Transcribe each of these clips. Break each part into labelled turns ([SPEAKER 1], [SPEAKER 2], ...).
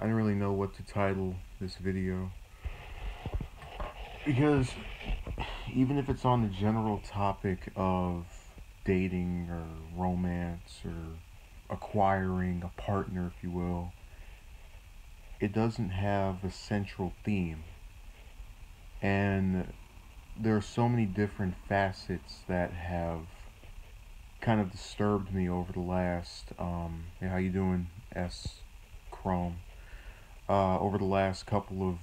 [SPEAKER 1] didn't really know what to title this video because even if it's on the general topic of dating or romance or acquiring a partner, if you will, it doesn't have a central theme. And there are so many different facets that have kind of disturbed me over the last, hey, how you doing, S. Chrome? Over the last couple of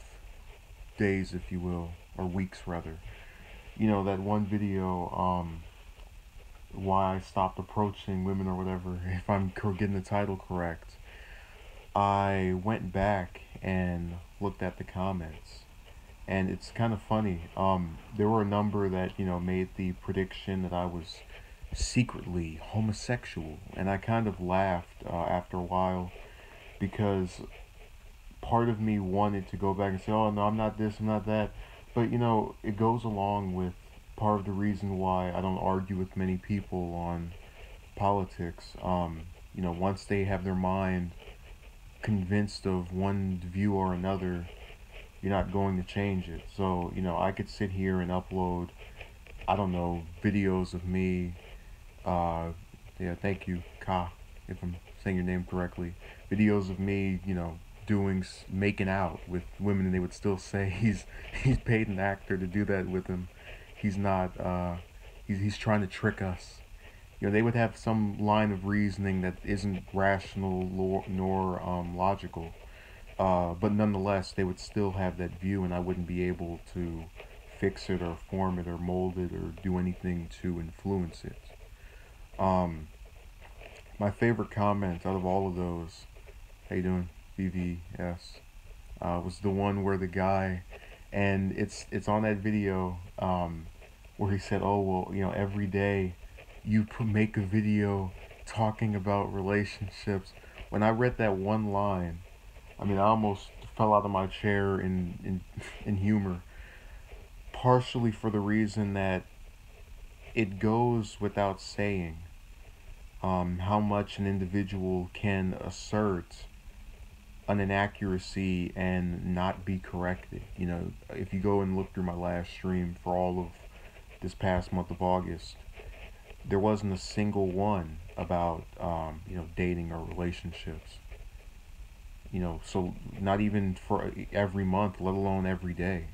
[SPEAKER 1] days, if you will, or weeks rather. You know, that one video, why I stopped approaching women or whatever, if I'm getting the title correct. I went back and looked at the comments, and it's kind of funny. There were a number that, made the prediction that I was secretly homosexual, and I kind of laughed after a while because part of me wanted to go back and say, oh no, I'm not this, I'm not that. But it goes along with part of the reason why I don't argue with many people on politics. Once they have their mind convinced of one view or another, you're not going to change it. So, I could sit here and upload, I don't know, videos of me. Uh, yeah, thank you, Ka, if I'm saying your name correctly. Videos of me, making out with women, and they would still say he's paid an actor to do that with him. He's not. He's trying to trick us. They would have some line of reasoning that isn't rational nor logical. But nonetheless, they would still have that view, and I wouldn't be able to fix it or form it or mold it or do anything to influence it. Um, my favorite comment out of all of those, how you doing, VVS, was the one where the guy, and it's on that video, where he said, "Oh well, every day you make a video talking about relationships." When I read that one line, I mean, I almost fell out of my chair in humor. Partially for the reason that it goes without saying how much an individual can assert an inaccuracy and not be corrected. If you go and look through my last stream for all of this past month of August, there wasn't a single one about dating or relationships. So not even for every month, let alone every day.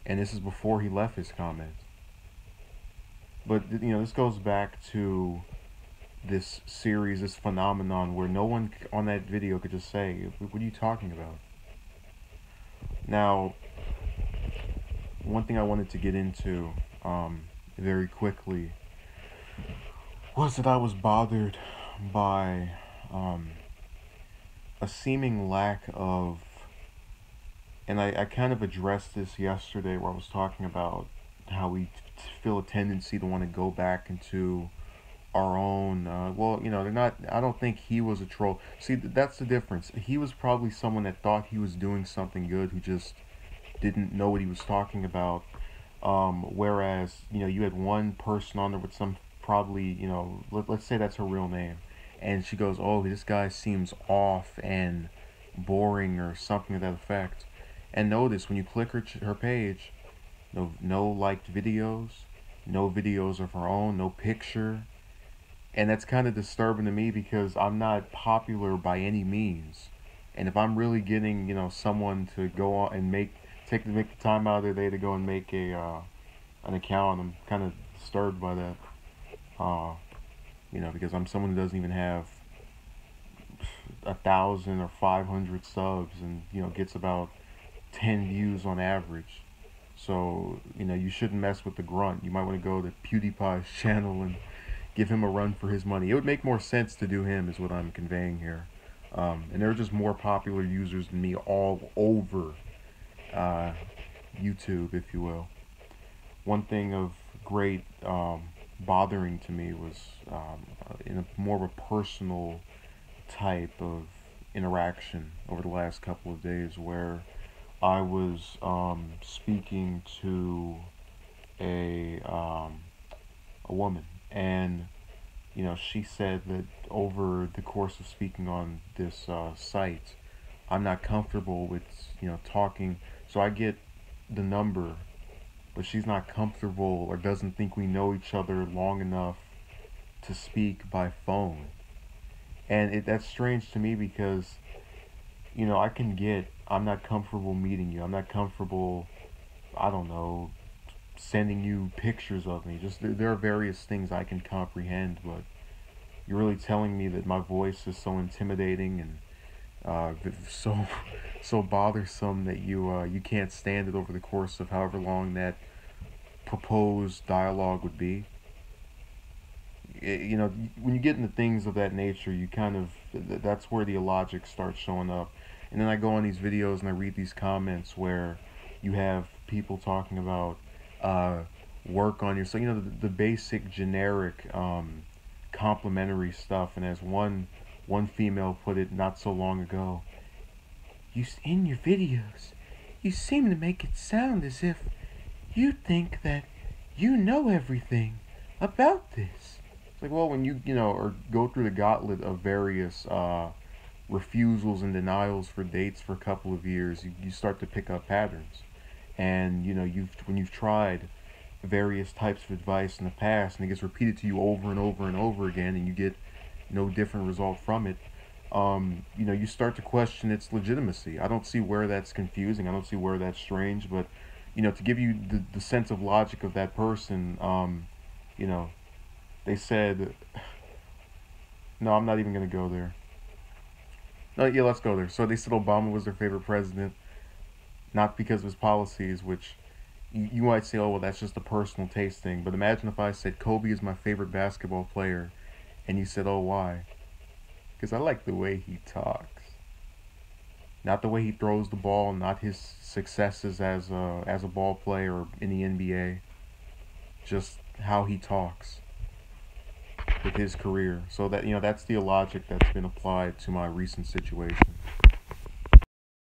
[SPEAKER 1] And this is before he left his comment. But this goes back to this series, this phenomenon where no one on that video could just say, "What are you talking about?" Now, one thing I wanted to get into very quickly was that I was bothered by a seeming lack of, and I kind of addressed this yesterday where I was talking about how we feel a tendency to want to go back into our own, they're not, I don't think he was a troll. See, that's the difference. He was probably someone that thought he was doing something good who just didn't know what he was talking about. Whereas, you had one person on there with some, probably, let's say that's her real name, and she goes, "Oh, this guy seems off and boring," or something to that effect. And notice when you click her page, no liked videos, no videos of her own, no picture. And that's kind of disturbing to me because I'm not popular by any means. And if I'm really getting, someone to go on and make the time out of their day to go and make an account, I'm kind of disturbed by that. Uh, because I'm someone who doesn't even have 1,000 or 500 subs, and gets about 10 views on average. So you shouldn't mess with the grunt. You might want to go to PewDiePie's channel and give him a run for his money. It would make more sense to do him, is what I'm conveying here. And there are just more popular users than me all over uh, YouTube, if you will. One thing of great bothering to me was in a more of a personal type of interaction over the last couple of days where I was speaking to a woman, and she said that over the course of speaking on this site, I'm not comfortable with, talking. So I get the number, but she's not comfortable or doesn't think we know each other long enough to speak by phone. And that's strange to me because, I'm not comfortable meeting you. I'm not comfortable, I don't know, sending you pictures of me. Just there are various things I can comprehend, but you're really telling me that my voice is so intimidating and so so bothersome that you can't stand it over the course of however long that proposed dialogue would be. When you get into things of that nature, you kind of that's where the illogic starts showing up. And then I go on these videos and I read these comments where you have people talking about uh, work on your, so the basic generic complimentary stuff. And as one female put it not so long ago, in your videos, you seem to make it sound as if you think that you know everything about this. It's like, well, when or go through the gauntlet of various refusals and denials for dates for a couple of years, you start to pick up patterns. And when you've tried various types of advice in the past, and it gets repeated to you over and over and over again, and you get no different result from it, you start to question its legitimacy. I don't see where that's confusing. I don't see where that's strange. But, to give you the sense of logic of that person, you know, they said, no, I'm not even going to go there. No, yeah, let's go there. So they said Obama was their favorite president, not because of his policies, which you might say, oh, well, that's just a personal taste thing. But imagine if I said Kobe is my favorite basketball player, and you said, oh, why? Because I like the way he talks. Not the way he throws the ball, not his successes as a ball player in the NBA, just how he talks with his career. So that's the logic that's been applied to my recent situation.